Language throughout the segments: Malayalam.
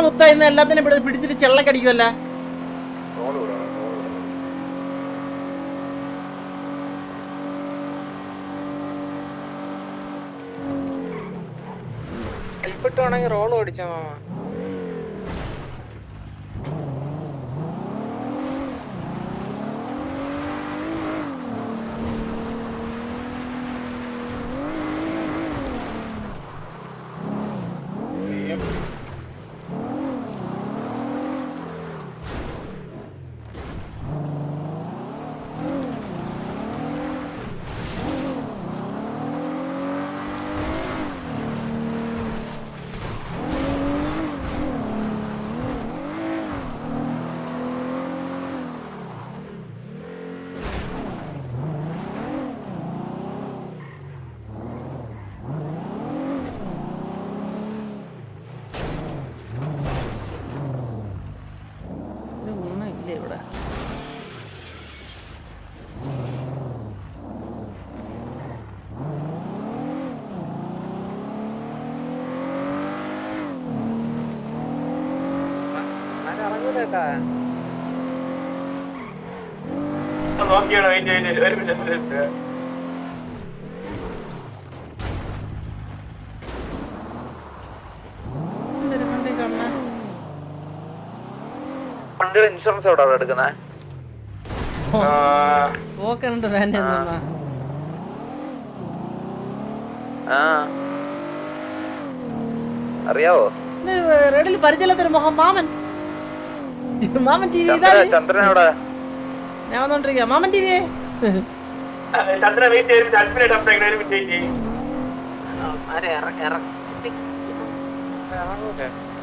മുത്ത ഇന്ന് എല്ലാത്തിനും പിടിച്ചിട്ട് ചെള്ളക്കടിക്കുമല്ല. ഹെൽപ്പിട്ട് വേണമെങ്കിൽ റോൾ ഓടിച്ചോ മാമ. ഇൻഷുറൻസ് എവിടെ എടുക്കുന്നേ? അറിയാവോ? റെഡിൽ പരിചയത്തിലൊരു മുഖം മാമൻ. മാമൻ ടി വി ചന്ദ്രൻ എവിടെ? ഞാൻ വന്നോണ്ടിരിക്കുക. മാമൻ ടി വി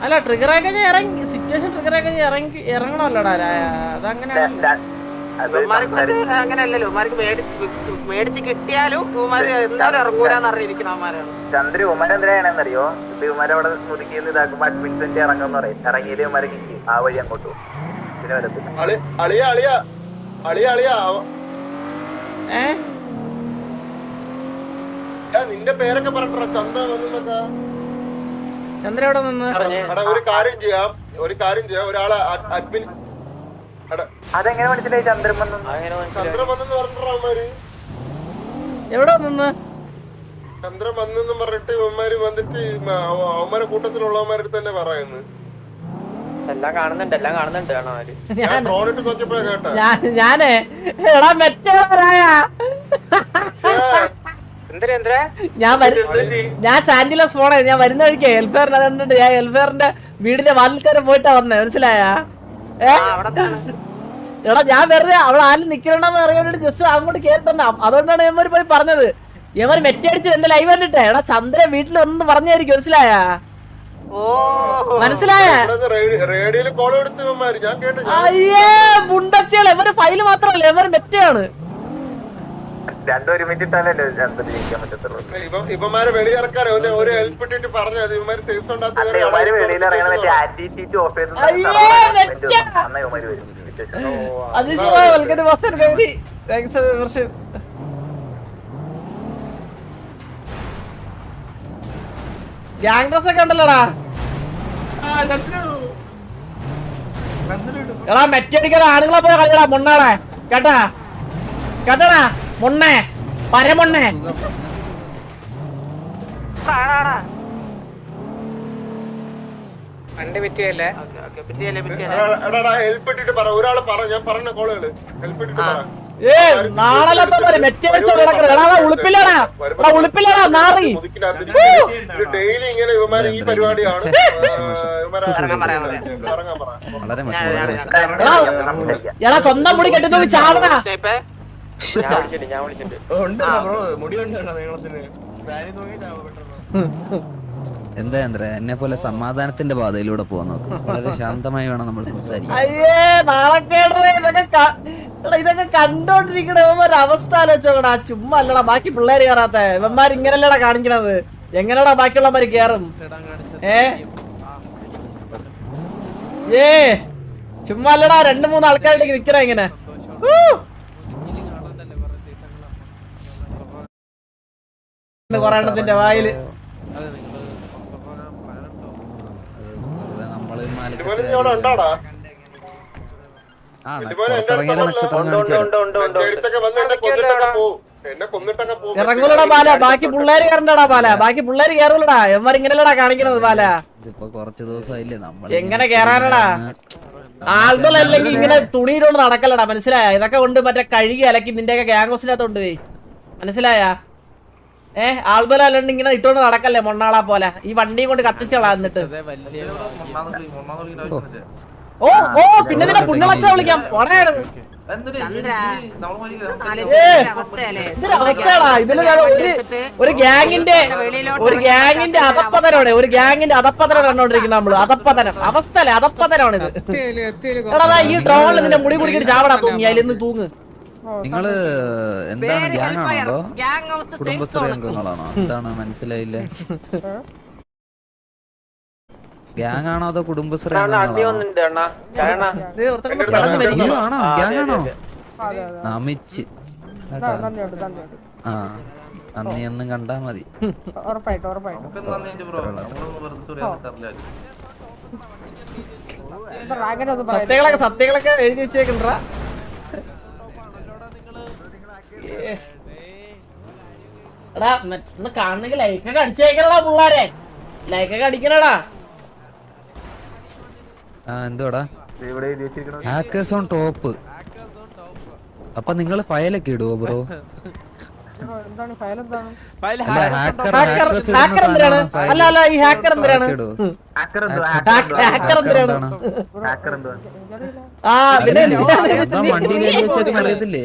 അല്ല ട്രിഗർ ആക്കി ഇറങ്ങി സിറ്റുവേഷൻ ട്രിഗർ ആക്കി ഇറങ്ങണമല്ലോടാ. അതങ്ങനെ അങ്ങനെയല്ലല്ലോ. മേടിച്ച് കിട്ടിയാലും എല്ലാവരും ഇറങ്ങൂലെന്ന് അറിഞ്ഞിരിക്കണമാരാണ്. ചന്ദ്ര ഉമരെന്തിനാണെന്നറിയോ? ഉമര അവിടെ മുതുക്കിന്ന് ഇതാക്കുമ്പോ അഡ്മിൻസിന്റെ ഇറങ്ങുമെന്ന് പറയും. ഇറങ്ങിയില്ലേ ഉമര കിട്ടി ആ വഴി അങ്ങോട്ട് പോകും. പിന്നെ വരത്തില്ല. നിന്റെ പേരൊക്കെ പറഞ്ഞ ചന്ദ്ര വന്നൊക്കെ. ചന്ദ്ര എവിടെ നിന്ന്? ഒരു കാര്യം ചെയ്യാം ഒരാളെ അഡ്മിൻ അതെങ്ങനെ മനസ്സിലായി? ചന്ദ്രൻ വന്നെന്ന് പറഞ്ഞിട്ട് എവിടെ നിന്ന് ചന്ദ്രൻ വന്നെന്നും പറഞ്ഞിട്ട് ഇവന്മാര് വന്നിട്ട് അവന്മാരെ കൂട്ടത്തിലുള്ളവന്മാരുടെ തന്നെ പറയുന്നു. എല്ലാം കാണുന്നുണ്ട് ഞാൻ ഫോണിട്ട് നോക്കിയപ്പോഴാ കേട്ടാ. ഞാനേ എടാ മെറ്റായ ഞാൻ സാന്റിലോസ് പോണേ. ഞാൻ വരുന്ന വഴിക്ക് എൽഫെയറിന് അതുകൊണ്ട് ഞാൻ എൽഫെയറിന്റെ വീടിന്റെ വാതിൽക്കാരെ പോയിട്ടാ വന്നേ. മനസ്സിലായ? എടാ ഞാൻ വെറുതെ അവിടെ ആരും നിക്കണെന്ന് അറിയാൻ വേണ്ടി ജസ്റ്റ് അങ്ങോട്ട് കേട്ടിട്ടുണ്ട. അതുകൊണ്ടാണ് ഇവര് പോയി പറഞ്ഞത്. ഇവര് മെറ്റടിച്ച് എന്റെ ലൈവ് കണ്ടിട്ടേ എടാ ചന്ദ്ര വീട്ടിൽ ഒന്ന് പറഞ്ഞായിരിക്കും. മനസ്സിലായ? അയ്യേ മുണ്ടച്ചികള്. ഇവര് ഫയല് മാത്രമല്ല ഇവര് മെറ്റയാണ്. രണ്ടും ഒരുമിച്ചിട്ടാലല്ലോ ചന്ദ്രൻ ജയിക്കാൻ പറ്റത്തുള്ളൂ. ഇവന്മാരെ വെളിയിറക്കാനോ ഒരു ഹെൽപ്പ് ഇട്ടിട്ട് പറഞ്ഞത് ഇവന്മാര് സേഫ് ഉണ്ടാകും. വെളിയിലിറങ്ങണ മറ്റേ ആന്റി ഓഫ് ചെയ്ത് വരും. ഗ്യാങ്സ് ഒക്കെ ഉണ്ടല്ലോടാ. എടാ മെറ്റടിക്കാതെ ആണുങ്ങളെ പോയ കളിയടാ മൊണ്ണാടെ. കേട്ടാ മൊണ്ണേ പരമൊണ്ണേ. വണ്ടി പറ്റിയല്ലേ? ഹെൽപ്പ് ഇട്ടിട്ട് പറ. ഒരാള് പറ. ഞാൻ പറഞ്ഞ കോളുകള് ഹെൽപ്പ് ഇട്ടിട്ട് പറ. നാളെ ഉളുപ്പില്ലടാ നാറി. ഡെയിലി ഇങ്ങനെ ഇവന്മാര് ഈ പരിപാടിയാണ്. എടാ സ്വന്തം മുടി കെട്ടി നോക്കി ചാവടാ. എന്താ ചന്ദ്ര എന്നെ പോലെ സമാധാനത്തിന്റെ പാതയിലൂടെ പോവാൻ നോക്കും. വളരെ ശാന്തമായി വേണം നമ്മൾ സംസാരിക്കാൻ. അയ്യേ ഇതൊക്കെ കണ്ടോണ്ടിരിക്കണ അവസ്ഥ ആലോചിച്ചോക്കടാ. ചുമ്മാ അല്ലടാ ബാക്കി പിള്ളേര് കയറാത്ത ഇവന്മാർ ഇങ്ങനല്ലടാ കാണിക്കണത്. എങ്ങനെടാ ബാക്കിയുള്ളവന്മാര് കേറും? ചുമ്മാ അല്ലടാ 2-3 ആൾക്കാരുടെ നിക്കണ ഇങ്ങനെ. കൊറേ എണ്ണത്തിന്റെ വായില് നമ്മള് ഇതുപോലെ നീ അവിടെ ഉണ്ടാടാ പുറത്തിറങ്ങിയ നക്ഷത്രം കാണിച്ചു എടുത്തൊക്കെ വന്ന് എന്നെ കൊന്നിട്ടൊക്കെ പോവും എന്നെ കൊന്നിട്ടൊക്കെ പോവും ഇറങ്ങൂലടാ പാല, ബാക്കി പിള്ളേര് കയറണ്ടടാ പാല, ബാക്കി പിള്ളേര് കയറൂലടാ. എവന്മാർ ഇങ്ങനെയല്ലടാ കാണിക്കണത് പാല. ഇതിപ്പോ കുറച്ച് ദിവസമായില്ലേ നമ്മൾ എങ്ങനെ കേറാനടാ? ആൽബം അല്ലെങ്കിൽ ഇങ്ങനെ തുണിയിട്ടോണ്ട് നടക്കലടാ, മനസ്സിലായ? ഇതൊക്കെ കൊണ്ട് മറ്റേ കഴുകി അലക്കി നിന്റെയൊക്കെ ഗ്യാങ്സിനകത്ത് കൊണ്ടുപോയി, മനസ്സിലായ? ആൽബം അല്ലാണ്ട് ഇങ്ങനെ ഇട്ടോണ്ട് നടക്കല്ലേ മൊണ്ണാളാ പോലെ. ഈ വണ്ടിയും കൊണ്ട് കത്തിച്ചോളാ എന്നിട്ട്. ഓ ഓ പിന്നെ നിന്നെ പുണ്യളച്ച വിളിക്കാം. അവസ്ഥയാടാ ഇതിന്. ഒരു ഗ്യാങ്ങിന്റെ അധപ്പതനാണ്, ഒരു ഗ്യാങ്ങിന്റെ അധപ്പതനം കണ്ടോണ്ടിരിക്കുന്ന നമ്മള്. അധപ്പതനം അവസ്ഥ അല്ലേ, അധപ്പതനാണ് ഇത്. എടാ ഈ ഡ്രോണിൽ നിന്റെ മുടി കുടിക്കിട്ട് ചാവടാ തൂങ്ങി, അതിലൊന്ന് തൂങ്ങ്. നിങ്ങള് എന്താണ് ഗ്യാങ്ങാണോ കുടുംബശ്രീ അംഗങ്ങളാണോ? എന്താണ് മനസ്സിലായില്ല. ഗ്യാങ് ആണോ അതോ കുടുംബശ്രീ അംഗങ്ങളാണോ? ഗ്യാങ്ങാണോ? നമിച്ച് ആ നന്ദി എന്നും കണ്ടാ മതി. സത്യങ്ങളൊക്കെ എഴുതി വെച്ചേക്കണ്ടാ. എടാ ഒന്ന് കാണണമെങ്കിൽ ലൈക്കൊക്കെ അടിച്ചേക്കണടാ പിള്ളാരെ, ലൈക്കൊക്കെ അടിക്കണടാ. എന്തോടാ ഹാക്കേഴ്സ് ഓൺ ടോപ്പ്. അപ്പൊ നിങ്ങള് ഫയലൊക്കെ ഇടുവോ ബ്രോ? അല്ല അല്ല ഈ ഹാക്കർ എന്തിനാണ്? ഹാക്കർ എന്തിനാണ്? വണ്ടിയിൽ എഴുതി വെച്ചേക്കുന്ന അറിയത്തില്ലേ?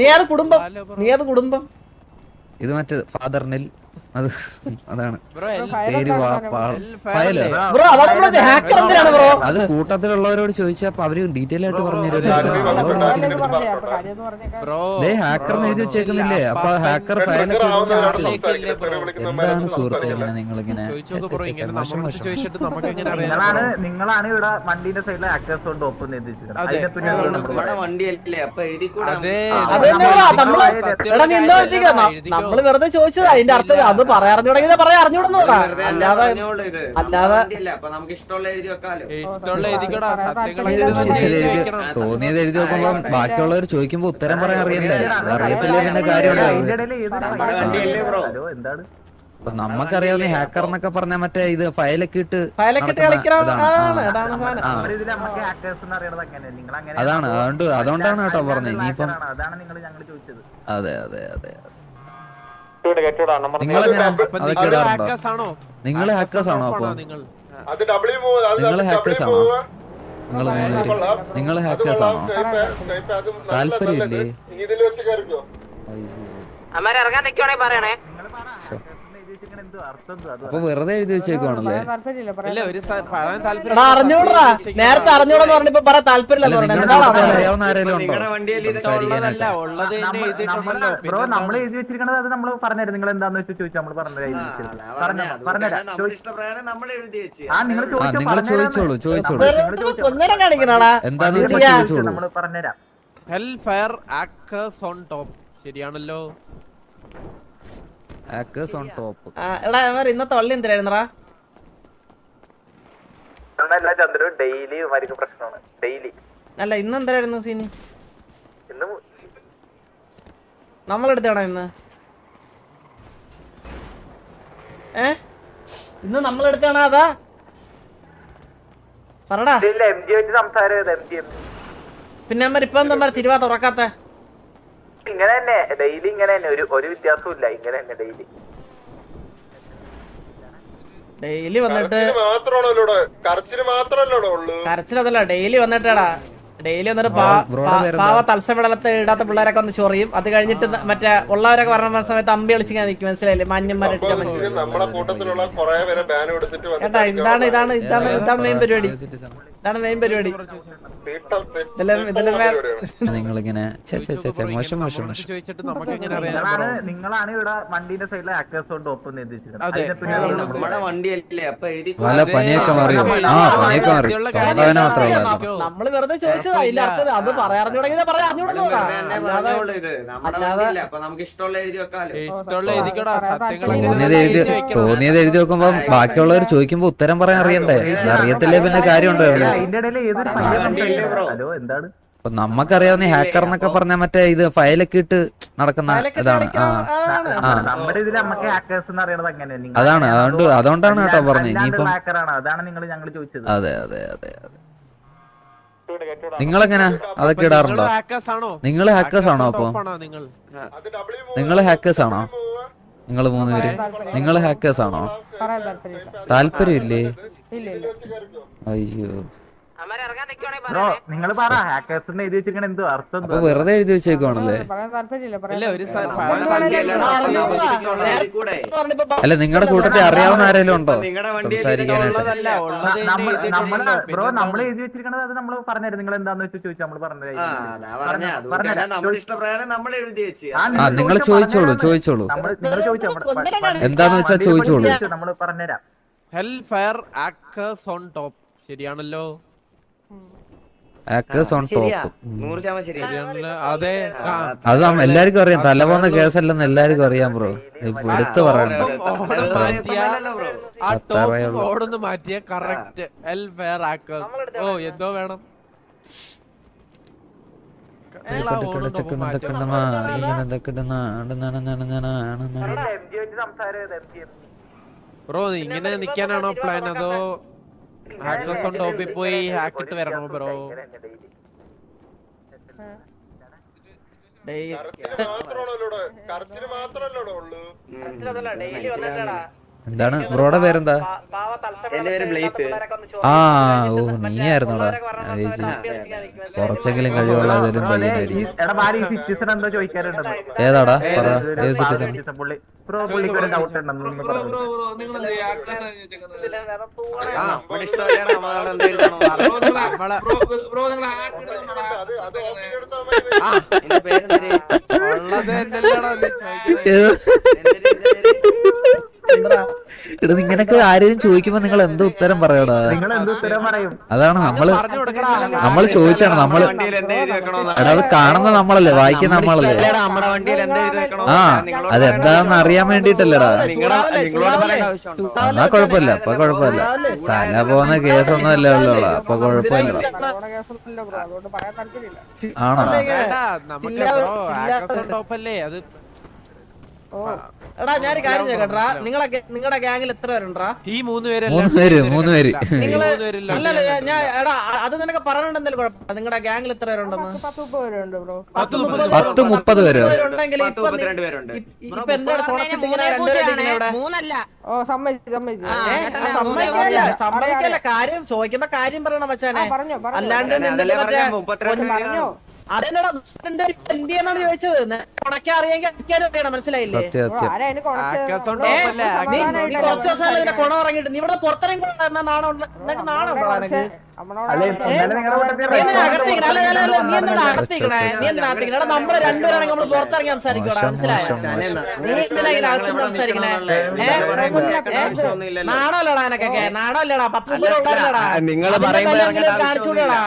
നീ അത് കുടുംബം, നീ അത് കുടുംബം. ഇത് മറ്റേ ഫാദറിനിൽ അത് അതാണ് അത് കൂട്ടത്തിലുള്ളവരോട് ചോദിച്ചപ്പോ അവര് ഡീറ്റെയിൽ ആയിട്ട് പറഞ്ഞു ഹാക്കറിന് എഴുതി വെച്ചേക്കുന്നില്ലേ? അപ്പൊ ഹാക്കർ ഫയലൊക്കെ എന്താണ് സുഹൃത്തെ ഇങ്ങനെ നിങ്ങളിങ്ങനെ? നിങ്ങളാണ് ഇവിടെ വണ്ടിന്റെ സൈഡിലെ ഹാക്കേഴ്സ് കൊണ്ട് ഒപ്പം നമ്മള് വെറുതെ ചോദിച്ചതാ. അതിന്റെ അർത്ഥം അത് പറയാറിഞ്ഞു തുടങ്ങിയത് പറയാൻ അറിഞ്ഞൂടെന്ന് പറ. അല്ലാതെ തോന്നിയത് എഴുതി നോക്കുമ്പോ ബാക്കിയുള്ളവർ ചോദിക്കുമ്പോ ഉത്തരം പറയാൻ അറിയണ്ടേ? അറിയത്തില്ലേ പിന്നെ കാര്യമുണ്ടോ? അപ്പൊ നമുക്കറിയാവുന്ന ഹാക്കർ എന്നൊക്കെ പറഞ്ഞ മറ്റേ ഇത് ഫയലൊക്കെ ഇട്ട് അതാണ്. അതുകൊണ്ടാണ് കേട്ടോ പറഞ്ഞത്. ഇനിയിപ്പം അതെ അതെ അതെ നിങ്ങളെങ്ങനെ അതൊക്കെ ഇടാറുണ്ടോ? നിങ്ങള് ഹാക്കേഴ്സ് ആണോ? അപ്പൊ നിങ്ങള് ഹാക്കേഴ്സ് ആണോ? നിങ്ങള് ഹാക്കേഴ്സ് ആണോ? താല്പര്യമില്ലേ? അപ്പൊ വെറുതെ എഴുതി വെച്ചേക്കുവാണല്ലേ? അറിഞ്ഞൂടാ, നേരത്തെ അറിഞ്ഞൂടെന്ന് പറഞ്ഞപ്പോ പറയാൻ താല്പര്യമില്ല. അറിയാവുന്ന ആരെങ്കിലും ഉണ്ടോ? ബ്രോ നമ്മൾ എഴുതി വെച്ചിരിക്കണത് അത് നമ്മൾ പറഞ്ഞുതരും. നിങ്ങൾ എന്താന്ന് വെച്ച് ചോദിച്ചാൽ നമ്മൾ പറഞ്ഞുതരാം. നിങ്ങൾ ചോദിച്ചോളൂ ചോദിച്ചോളൂ എന്താന്ന് വെച്ചാൽ നമ്മൾ പറഞ്ഞുതരാം. ഹെൽ ഫയർ ആക്കേഴ്സ് ഓൺ ടോപ്പ് ശരിയാണല്ലോ. എടാ ഇന്നത്തെ വള്ളി എന്തിനായിരുന്നടാ? ചന്ദ്രു ഡെയിലി പ്രശ്നമാണ്. ഡെയിലി അല്ല ഇന്ന് എന്തായിരുന്നു സീനി? നമ്മളെടുത്താണോ ഇന്ന്? ഇന്ന് നമ്മളെടുത്താണോ? അതാ പറടാ. പിന്നെ ഇപ്പൊ എന്താ തിരുവാ തുറക്കാത്ത? ഇങ്ങനെ തന്നെ ഡെയിലി ഇങ്ങനെ തന്നെ, ഒരു വ്യത്യാസവും ഇല്ല. ഇങ്ങനെ തന്നെ ഡെയിലി വന്നിട്ട് കരച്ചിലതല്ല ഡെയിലി വന്നിട്ടാടാ. ഡെയിലി വന്നിട്ട് പാവ തത്സവിടലത്ത് ഇടാത്ത പിള്ളേരൊക്കെ വന്ന് ചൊറിയും. അത് കഴിഞ്ഞിട്ട് മറ്റേ ഉള്ളവരൊക്കെ പറഞ്ഞ സമയത്ത് അമ്പി കളിച്ചിങ്ങനെ നിൽക്കും, മനസ്സിലായില്ലേ? മാന്യന്മാരടിക്കാൻ നമ്മളെ കൂട്ടത്തിലുള്ള കുറെ പേരെ ബാൻ എടുത്തിട്ട് കേട്ടാ. ഇതാണ് മെയിൻ പരിപാടി. ഇതാണ് മെയിൻ പരിപാടി. നിങ്ങളിങ്ങനെ മോശം മോശം മോശം. ചോദിച്ചിട്ട് നമുക്ക് എങ്ങനെ അറിയാം? നിങ്ങളാണ് ഇവിടെ വണ്ടിന്റെ സൈഡിലെ ആക്കേഴ്സ് കൊണ്ട് ഒപ്പം അതെ. നമ്മുടെ വണ്ടിയല്ലേ അപ്പൊ എഴുതി പല പനിയൊക്കെ മാറി. ആ പനിയൊക്കെ മാറി. തൊണ്ടവേദന മാത്രമേ ഉള്ളൂ. നമ്മള് വെറുതെ ചോദിച്ചതാ. അതിന്റെ അർത്ഥം അത് പറയാറിഞ്ഞൂടെങ്കിൽ പറയാൻ അറിഞ്ഞൂടാ. ഇത് നമ്മുടെ വണ്ടിയല്ലേ അപ്പൊ നമുക്ക് ഇഷ്ടമുള്ള എഴുതി വെക്കാലോ. ഇഷ്ടമുള്ള എഴുതിക്കോടാ. സത്യങ്ങൾ തോന്നിയത് എഴുതി വെക്കുമ്പോ ബാക്കിയുള്ളവർ ചോദിക്കുമ്പോ ഉത്തരം പറയാൻ അറിയണ്ടേ? അറിയത്തില്ലേ പിന്നെ കാര്യമുണ്ടോ? അതിന്റെ ഇടയിൽ ഏതൊരു ഹലോ എന്താണ് അപ്പൊ നമ്മക്കറിയാവുന്ന ഹാക്കർ എന്നൊക്കെ പറഞ്ഞ മറ്റേ ഇത് ഫയലൊക്കെ ഇട്ട് നടക്കുന്ന ഇതാണ്. നമ്മുടെ ഇതിൽ നമുക്ക് ഹാക്കേഴ്സ് എന്ന് അറിയണത് അങ്ങനെയാണ്. അതാണ് അതുകൊണ്ടാണ് കേട്ടോ പറഞ്ഞത്. ഇനിയിപ്പം ഹാക്കറാണ്, അതാണ് ഞങ്ങൾ ചോദിച്ചത്. അതെ അതെ അതെ അതെ. നിങ്ങളെങ്ങനെ അതൊക്കെ ഇടാറുണ്ടോ? നിങ്ങൾ ഹാക്കേഴ്സ് ആണോ? അപ്പൊ നിങ്ങൾ ഹാക്കേഴ്സ് ആണോ? നിങ്ങൾ 3 പേര് നിങ്ങൾ ഹാക്കേഴ്സ് ആണോ? താല്പര്യമില്ലേ? അയ്യോ ബ്രോ നിങ്ങൾ പറ ഹാക്കേഴ്സിന് എഴുതി വെച്ചിരിക്കണ എന്തോ അർത്ഥം? അപ്പൊ വെറുതെ എഴുതി വെച്ചേക്കുവാണല്ലേ? അല്ല നിങ്ങളുടെ കൂട്ടത്തിൽ അറിയാവുന്ന ആരെങ്കിലും ഉണ്ടോ സംസാരിക്കാനായിട്ട്? ബ്രോ നമ്മൾ എഴുതി വെച്ചിരിക്കണത് അത് നമ്മൾ പറഞ്ഞുതരും. നിങ്ങൾ എന്താന്ന് വെച്ച് ചോദിച്ചാൽ നമ്മൾ പറഞ്ഞു. ആ നിങ്ങൾ ചോദിച്ചോളൂ എന്താന്ന് വെച്ചാ ചോദിച്ചോളൂ. നമ്മൾ പറഞ്ഞുതരാം. ഹെൽ ഫയർ ആക്കേഴ്സ് ഓൺ ടോപ്പ് ശരിയാണല്ലോ. ഹാക്കേഴ്സ് ഓൺ ടോപ്പ് 100% ശരിയാണല്ലോ. അതെ അത് എല്ലാവർക്കും അറിയാം. തലപോന്ന കേസല്ലെന്ന് എല്ലാവർക്കും അറിയാം ബ്രോ. എടുത്ത് പറയണ്ട. ഓടൊന്ന് മാറ്റിയ കറക്റ്റ് ഹെൽ ഫയർ ആക്കേഴ്സ്. ഓ എന്തോ വേണം. ബ്രോ ഇങ്ങനെ നിക്കാനാണോ പ്ലാൻ? അതോ ഹാക്കേഴ്സ് ഓൺ ടോപ്പിൽ പോയി ഹാക്ക് ഇട്ട് വരണോ ബ്രോ? എന്താണ് ബ്രോയുടെ പേരെന്താ? എന്റെ പേര് ബ്ലേസ്. ആ ഓ നീ ആയിരുന്നോടാ. കുറച്ചെങ്കിലും കഴിവുള്ള ഏതെങ്കിലും പയ്യനായിരിക്കും. ഏതാടാ പറ. ഏത് സിറ്റിസൺ? ഇത് ഇങ്ങനൊക്കെ ആരെയും ചോദിക്കുമ്പോ നിങ്ങൾ എന്ത് ഉത്തരം പറയടാ? അതാണ് നമ്മള് ചോദിച്ചാണ്. നമ്മള് എടാ അത് കാണുന്ന നമ്മളല്ലേ, വായിക്കുന്ന നമ്മളല്ലേ. ആ അതെന്താന്ന് അറിയാൻ വേണ്ടിട്ടല്ലേടാ. എന്നാ കൊഴപ്പില്ല. അപ്പൊ കൊഴപ്പില്ല. തല പോകുന്ന കേസൊന്നും അല്ലേ ഉള്ളൂടാ. അപ്പൊ കൊഴപ്പില്ല. ആണോ? എടാ ഞാനൊരു കാര്യം ചോദിക്കട്ടാ. നിങ്ങളുടെ ഗ്യാങ്ങിൽ എത്ര പേരുണ്ടാ? ഈ 3 പേര്. അല്ലല്ല ഞാൻ എടാ അത് നിനക്ക് പറഞ്ഞിട്ടുണ്ടെങ്കിലും കുഴപ്പമില്ല. നിങ്ങളുടെ ഗ്യാങ്ങിൽ എത്ര പേരുണ്ടെന്ന്? 10-30 പേരോ? ഇപ്പൊ എന്താ സമ്മതിക്കല്ല. കാര്യം ചോദിക്കുമ്പോ കാര്യം പറയണം മച്ചാനെ. അല്ലാണ്ട് അതെന്നടാ എന്ത് ചെയ്യാന്നാണ് ചോദിച്ചത്. ഉണക്കാൻ അറിയാൻ അറിയണം. മനസ്സിലായില്ലേ? കുറച്ച് ദിവസം കുണം ഇറങ്ങിയിട്ട് നീ ഇവിടെ പുറത്തിറങ്ങി നാണോ? നമ്മള് രണ്ടുപേരാണെങ്കിൽ നമ്മള് പുറത്തിറങ്ങി സംസാരിക്കണോ? മനസ്സിലായോ? സംസാരിക്കണേ നാണോല്ലടാ എനക്കൊക്കെ. നാണോല്ലടാ. 10-30 കാണിച്ചുകൂടാ.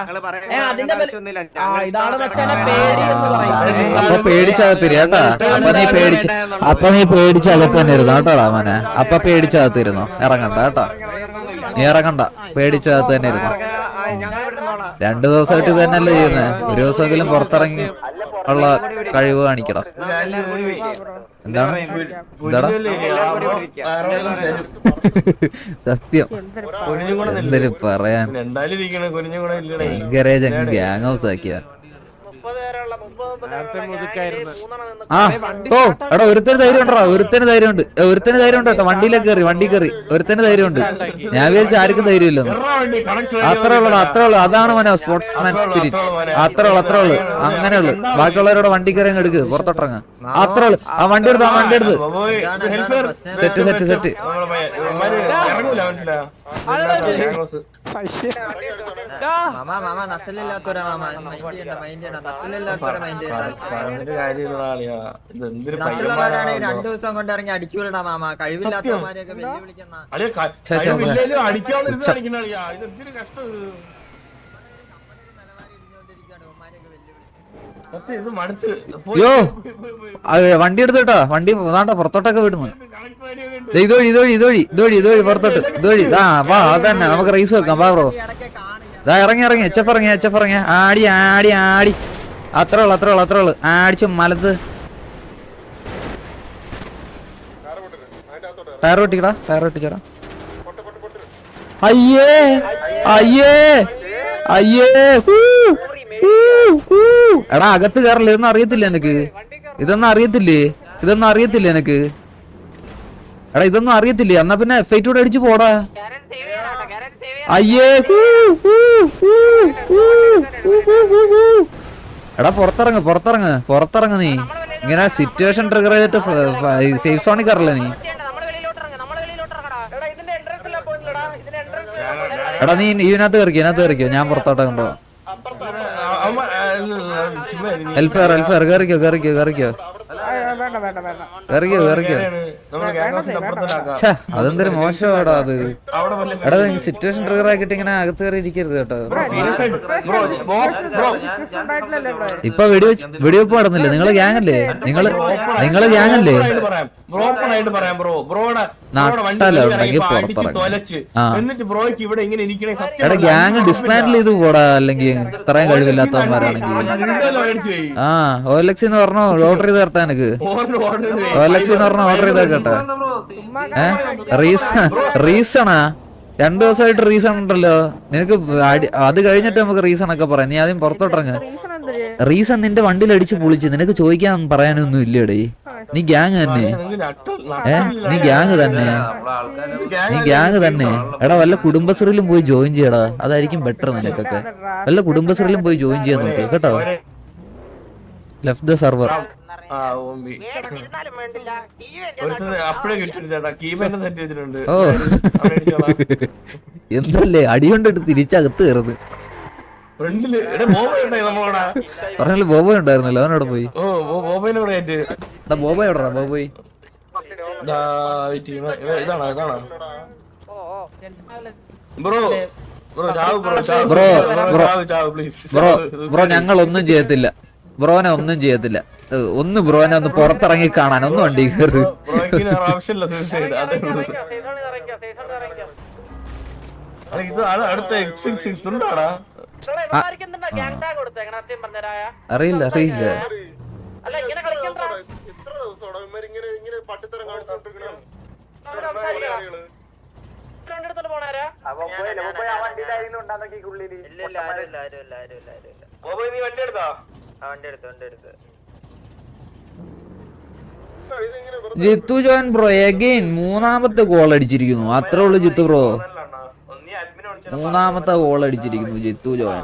ഇതാണ് മച്ചാനെ പേടി എന്ന് പറയുന്നത്. അപ്പൊ പേടിച്ചകത്തിരി കേട്ടാ. അപ്പൊ നീ പേടിച്ചകത്ത് തന്നെ ഇരുന്നോ കേട്ടോടാ മോനെ. അപ്പൊ പേടിച്ചകത്തിരുന്നോ. ഇറങ്ങണ്ട കേട്ടോ. നീ ഇറങ്ങണ്ട. പേടിച്ചകത്ത് തന്നെ ഇരുന്നോ. 2 ദിവസമായിട്ട് ഇത് തന്നെയല്ലേ ചെയ്യുന്നത്. ഒരു ദിവസമെങ്കിലും പുറത്തിറങ്ങി ഉള്ള കഴിവ് കാണിക്കണം. എന്താണ് എന്താടാ സത്യം എന്തൊരു പറയാൻ. ഭയങ്കര ഗ്യാങ് ഹൗസ് ആക്കിയ. ആ ഓ എടാ ഒരുത്തന് ധൈര്യം ഉണ്ടോ? ഒരുത്തന് ധൈര്യമുണ്ട് കേട്ടോ. വണ്ടിയിലേക്ക് കയറി ഒരുത്തന് ധൈര്യമുണ്ട്. ഞാൻ വിചാരിച്ച ആർക്കും ധൈര്യമില്ലെന്ന്. അത്രേ ഉള്ളൂ. അതാണ് മോനെ സ്പോർട്സ്മാൻ സ്പിരിറ്റ്. അത്രേ ഉള്ളു. അങ്ങനെയുള്ളു. ബാക്കിയുള്ളവരോട് വണ്ടി കയറി അങ്ങ് എടുക്ക്. പുറത്തോട്ടിറങ്ങ. അത്രേ ഉള്ളു. ആ വണ്ടി എടുത്ത് സെറ്റ് സെറ്റ് സെറ്റ്. ഇറങ്ങൂല മനസ്സിലാ നട്ടലില്ലാത്തോരാ മാമ മൈൻഡ് ചെയ്യണ്ട നട്ടലില്ലാത്തോരാ മൈൻഡ് നട്ടലുള്ളവരാണ് 2 ദിവസം കൊണ്ട് ഇറങ്ങി അടിക്കൂലടാ മാമ കഴിവില്ലാത്തവന്മാരെയൊക്കെ വെല്ലുവിളിക്കുന്ന യോ വണ്ടി എടുത്തോട്ടോ. വണ്ടി നാട്ടെ പുറത്തോട്ടൊക്കെ വിടുന്നു. ഇതുവഴി ഇതുവഴി ഇതുവഴി ഇതുവഴി ഇതുവഴി പുറത്തോട്ട് ഇതുവഴി. ആ വാ അതന്നെ നമുക്ക് റേസ് വെക്കാം. വാ ബ്രോ ഇറങ്ങി എച്ചഫ് ഇറങ്ങിയ ആടി ആടി ആടി. അത്രേ ഉള്ളു ആടിച്ചു മലത്ത്. ടയർ പൊട്ടിച്ചോടാ. അയ്യേ എടാ അകത്ത് കയറില്ല. ഇതൊന്നും അറിയത്തില്ല എനിക്ക്. ഇതൊന്നും അറിയത്തില്ലേ എനിക്ക്. എടാ ഇതൊന്നും അറിയത്തില്ലേ. എന്നാ പിന്നെ F8 കൂടെ അടിച്ചു പോടാ. അയ്യേ എടാ പുറത്തിറങ്ങ് നീ. ഇങ്ങനെ സിറ്റുവേഷൻ ട്രിഗർ ചെയ്തിട്ട് സേഫ് സോണിൽ കയറില്ല നീ. എടാ നീ ഇതിനകത്ത് കയറിക്കോ. ഞാൻ പുറത്തോട്ട് കൊണ്ടുപോവാ. എൽഫെയർ കേറിക്കോ. അതെന്തൊരു മോശമാടാ അത്. എടാ സിറ്റുവേഷൻ ട്രിഗർ ആക്കിട്ട് ഇങ്ങനെ അകത്ത് കയറി ഇരിക്കരുത് കേട്ടോ. ഇപ്പൊ വെടിവെപ്പ് നടന്നില്ലേ? നിങ്ങള് ഗ്യാങ്ങല്ലേ? നട്ടല്ലോ ഉണ്ടെങ്കിൽ എടാ ഗ്യാങ് ഡിസ്മാൻഡിൽ ചെയ്ത് പോടാ. അല്ലെങ്കിൽ ഇത്രയും കഴിവില്ലാത്തവന്മാരാണെങ്കിൽ ആ OLX എന്ന് പറഞ്ഞോ ഓർഡർ ചെയ്ത് തരട്ടെ എനിക്ക്. OLX എന്ന് പറഞ്ഞ ഓർഡർ ചെയ്ത് കേട്ടോ. റീസണാ 2 ദിവസമായിട്ട് റീസൺ ഉണ്ടല്ലോ നിനക്ക്. അത് കഴിഞ്ഞിട്ട് നമുക്ക് റീസൺ ഒക്കെ പറയാം. നീ ആദ്യം പുറത്തോട്ടിറങ്ങ. റീസൺ നിന്റെ വണ്ടിയിൽ അടിച്ച് പൊളിച്ച്. നിനക്ക് ചോദിക്കാൻ പറയാനൊന്നും ഇല്ലേടേ. നീ ഗ്യാങ് തന്നെ. നീ ഗ്യാങ് തന്നെ. എടാ വല്ല കുടുംബശ്രീയിലും പോയി ജോയിൻ ചെയ്യടാ. അതായിരിക്കും ബെറ്റർ നിനക്കൊക്കെ. വല്ല കുടുംബശ്രീയിലും പോയി ജോയിൻ ചെയ്യാൻ നോക്ക് കേട്ടോ. Left the server. ഓ എന്തല്ലേ അടി കൊണ്ടിട്ട് തിരിച്ചകത്ത് കയറുന്നത്. പറഞ്ഞാല് ബോബോ ഉണ്ടായിരുന്നല്ലോ. അവനോട് പോയി. ബോബോ എവിടാ? ബോബോയ് ബ്രോ ഞങ്ങളൊന്നും ചെയ്യത്തില്ല. ബ്രോനെ ഒന്നും ചെയ്യത്തില്ല. ബ്രോനെ ഒന്ന് പുറത്തിറങ്ങി കാണാൻ ഒന്ന് വണ്ടി കയറി. അറിയില്ല ജിത്തു ജോൻ ബ്രോ എഗെയിൻ 3ാമത്തെ ഗോൾ അടിച്ചിരിക്കുന്നു. അത്രേ ഉള്ളു ജിത്തു ബ്രോ. 3ാമത്തെ ഗോൾ അടിച്ചിരിക്കുന്നു ജിത്തു ജോൻ.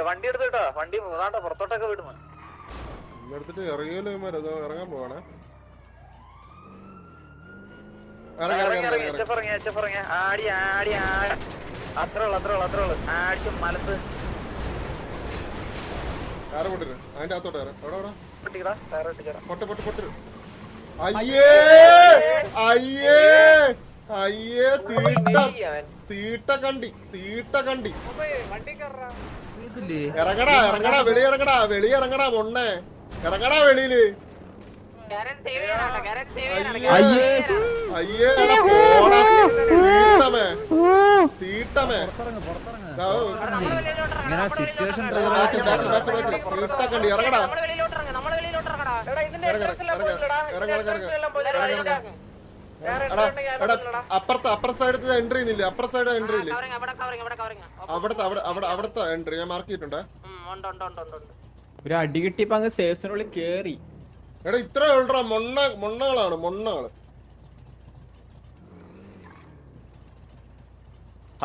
വണ്ടി എടുത്തിട്ടോ. വണ്ടി പുറത്തോട്ടൊക്കെ വിടുന്നു. ഇറങ്ങാൻ പോവാണേ. ആടി ആടി ആടി. അത്രേ ഉള്ളു ആടിച്ചും മലത്ത്. അതിന്റെ അകത്തോട്ട് തീട്ട കണ്ടി. ഇറങ്ങടാ വെളിയിറങ്ങടാ മൊണ്ണേ. ഇറങ്ങടാ വെളിയില്. അയ്യേ അയ്യേ പോടാ. തീട്ടമേ തീട്ടമേ ഇങ്ങനെ സിറ്റുവേഷൻ തീട്ടക്കണ്ടി ഇറങ്ങടാ. അപ്പുറത്തെ സൈഡത്തെ എൻട്രി ചെയ്യുന്നില്ല. അപ്പുറത്തെ സൈഡ് എൻട്രി ഇല്ല. അവിടത്തെ എൻട്രി ഞാൻ മാർക്ക് ചെയ്തിട്ടുണ്ട്. ഒരു അടി കിട്ടിയപ്പോ അങ്ങ് സേഫ്സിനുള്ളിൽ കേറി. എടാ ഇത്രേ ഉള്ളടാ. മൊണ്ണകളാണ് മൊണ്ണകള്.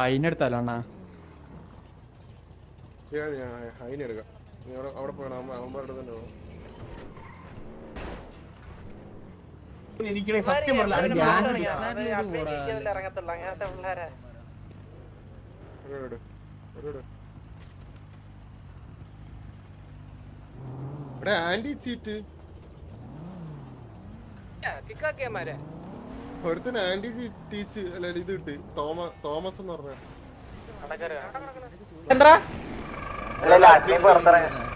അതിനെടുത്താലോ അണ്ണാ? അതിനെടുക്കാം. നീ അവിടെ പോകണം. അവന്മാരുടെ തന്നെ പോകും. സത്യം ഇവിടെ ആന്റി ചീറ്റ് ഒരുത്തിന് ആന്റി ടീച്ച് അല്ല ഇത് കിട്ടി. തോമസ് എന്ന് പറഞ്ഞ എന്താ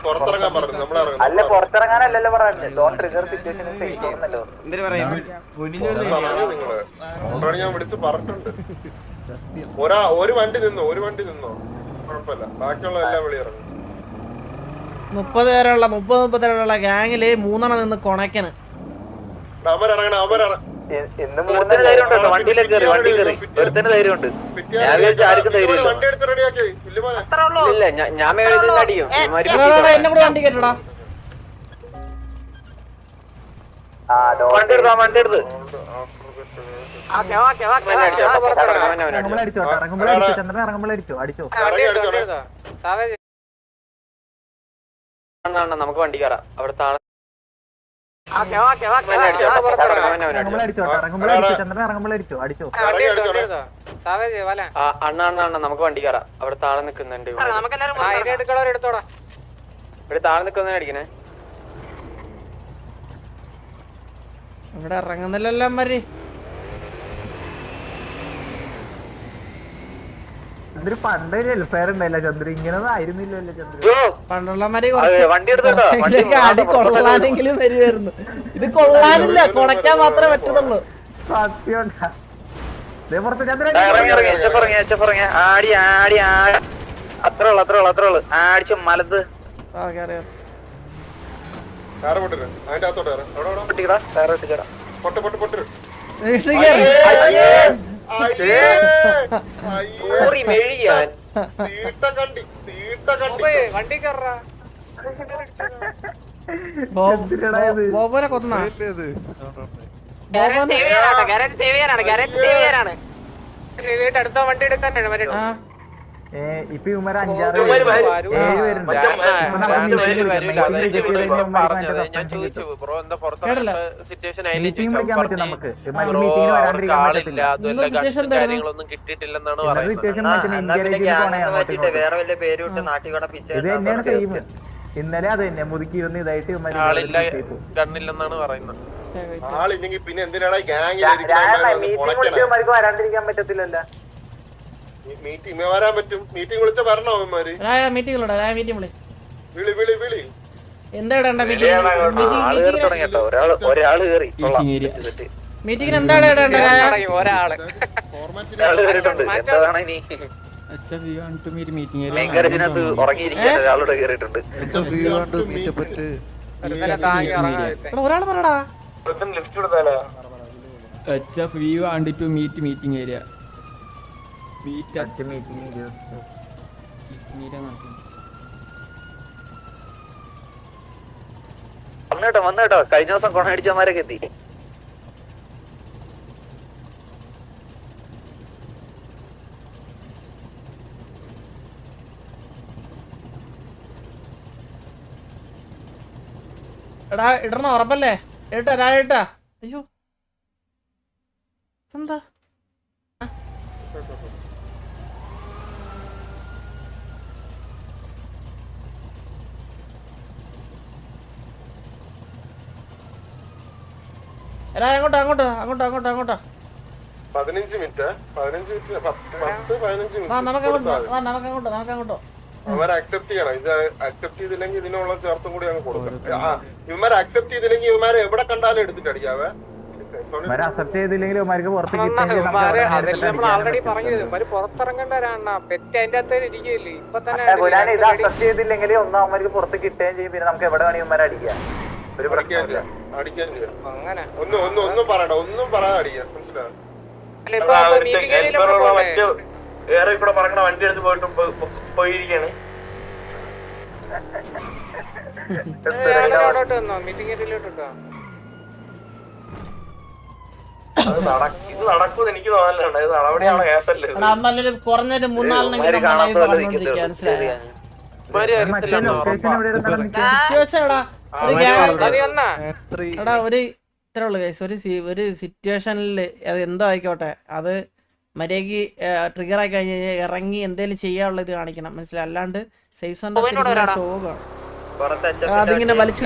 പുറത്തിറങ്ങാൻ പറഞ്ഞു. നമ്മളെ അല്ല പുറത്തിറങ്ങാനല്ലല്ലോ പറഞ്ഞത്. ഡോൺ ട്രിഗർ സിറ്റുവേഷൻ തോന്നുന്നല്ലോ. ഞാൻ വിളിച്ച് പറഞ്ഞിട്ടുണ്ട്. ഒരു വണ്ടി നിന്നോ കുഴപ്പമില്ല. ബാക്കിയുള്ള എല്ലാം വെളി ഇറങ്ങും. 30 പേരുള്ള ഗ്യാങ്ങില് 3 നിന്ന് കൊണക്കണ്. ഇന്ന് 3 ധൈര്യമുണ്ടോ? വണ്ടിയിലേക്ക് കയറി വണ്ടി കയറി. ഒരുത്തിന് ധൈര്യമുണ്ട്. ഞാൻ വിചാരിച്ച ആർക്കും ധൈര്യമില്ല. വണ്ടി എടുത്ത് റെഡിയാക്കി. ഇല്ല ഞാൻ മേടിച്ചിട്ട് അടിക്കും. എന്നെ കൂടെ വണ്ടി കേട്ടോടാ. വണ്ടി എടുത്ത് നമുക്ക് വണ്ടി കയറാം. അവിടെ താഴെ അണ്ണ നമുക്ക് വണ്ടി കയറാം. അവിടെ താഴെ നിക്കുന്നുണ്ട്. ഇവിടെ താഴെ നിക്കുന്ന അടിക്കണേ. ഇവിടെ ഇറങ്ങുന്നില്ലല്ലോ അമ്മര്. പണ്ടുള്ളമാര് അടി കൊള്ളാനെങ്കിലും വരുമായിരുന്നു. ഇത് കൊള്ളാനില്ല, കൊണക്കാൻ മാത്രമേ പറ്റത്തുള്ളൂ. ആടി അത്രേ ഉള്ളു ആടിച്ചു മലത്ത്. ബോബോനെ കൊന്നാ. അടുത്ത വണ്ടി എടുക്കാനാണ്. ഇപ്പൊ ഇവന്മാര് 5-6 വേറെ വല്ല പേരുവിട്ട് നാട്ടിൽ കൂടെ പിച്ച. ഇന്നലെ അത് തന്നെ മുതുക്കിയിരുന്ന് ഇതായിട്ട് കണ്ണില്ലെന്നാണ് പറയുന്നത്. ആളില്ലെങ്കിൽ പിന്നെ എന്തിനാണ് വരാണ്ടിരിക്കാൻ പറ്റത്തില്ലല്ലോ. മീറ്റിംഗ് വരാൻ പറ്റും. മീറ്റിംഗ് വിളിച്ച വരണോ അവന്മാര്? മീറ്റിംഗ് വിളി എന്താടാ ഒരാള് കേറി മീറ്റിംഗിന് എന്താണ് ഒരാള് എന്താണ് ഇനി മെയിൻകരത്തിനകത്ത് ഉറങ്ങിയിരിക്കാൻ ഒരാളോട് കേറിയിട്ടുണ്ട്. ഒരാൾ പറടാ. ലിഫ്റ്റ് കൊടുത്താലോ? മീറ്റിംഗ് ഏരിയ വന്നേട്ടോ കഴിഞ്ഞ ദിവസം കൊണയടിച്ചമാരൊക്കെ എത്തി. എടാ ഇടണ ഉറപ്പല്ലേ? ഏട്ടാ അയ്യോ എന്താ എടാ അങ്ങോട്ടോ 15 മിനിറ്റ്. നമുക്ക് അങ്ങോട്ടോ അവരെ അക്സെപ്റ്റ് ചെയ്യണം. ഇത് അക്സെപ്റ്റ് ചെയ്തില്ലെങ്കിൽ ഇതിനുള്ള ചേർത്തും കൂടി അങ്ങ് കൊടുക്കാം. ഇവന്മാരെ അക്സെപ്റ്റ് ചെയ്തില്ലെങ്കിൽ ഇവന്മാരെ എവിടെ കണ്ടാലും എടുത്തിട്ട് അടിക്കാവേ. അക്സെപ്റ്റ് ചെയ്തില്ലെങ്കിൽ ഇവന്മാർക്ക് പുറത്ത് ആൾറെഡി പറഞ്ഞത് പുറത്തിറങ്ങേണ്ടവരാണ്. പെറ്റ് അതിന്റെ അകത്ത് ഇരിക്കുകയില്ലേ ഇപ്പൊ തന്നെ. ഇത് അക്സെപ്റ്റ് ചെയ്തില്ലെങ്കിൽ ഒന്നും അവന്മാർക്ക് പുറത്ത് കിട്ടുകയും ചെയ്യും. പിന്നെ നമുക്ക് എവിടെ വേണമെങ്കിൽ ഇവന്മാരെ അടിക്കാം. ഒരു പ്രശ്നമില്ല. അടിക്കാൻ ചെയ്യാം. അങ്ങനെ ഒന്നും പറയണ്ട, ഒന്നും പറയാതെ അടിക്കാം. മനസ്സിലായോ? അല്ല ഇപ്പൊ മീറ്റിംഗ് വേറെ ഇവിടെ പറക്കണ വണ്ടി എടുത്ത് പോയിരിക്കാണ്. അവിടോട്ട് വന്നോ? മീറ്റിംഗ് ഏരിയയിലോട്ട് വന്നോ? ഇത് നടക്കുമെന്ന് എനിക്ക് തോന്നലുണ്ട്. ഇത് അവിടെയാണ് കേസല്ലേ. എടാ അന്നല്ലൊരു കുറഞ്ഞൊരു 3-4 പറഞ്ഞോണ്ടിരിക്കുക മനസ്സിലായോ? സിറ്റുവേഷൻ എടാ എടാ ഒരു ഇത്രേ ഉള്ളു കേസ്. ഒരു സിറ്റുവേഷനിൽ അത് എന്തോ ആയിക്കോട്ടെ, അത് മര്യാദക്ക് ട്രിഗർ ആയി കഴിഞ്ഞ് കഴിഞ്ഞാൽ ഇറങ്ങി എന്തെങ്കിലും ചെയ്യാനുള്ളത് കാണിക്കണം, മനസ്സിലായി? അല്ലാണ്ട് സേഫ് സോണിന്റെ ശോകമാണ് അതിങ്ങനെ വലിച്ചു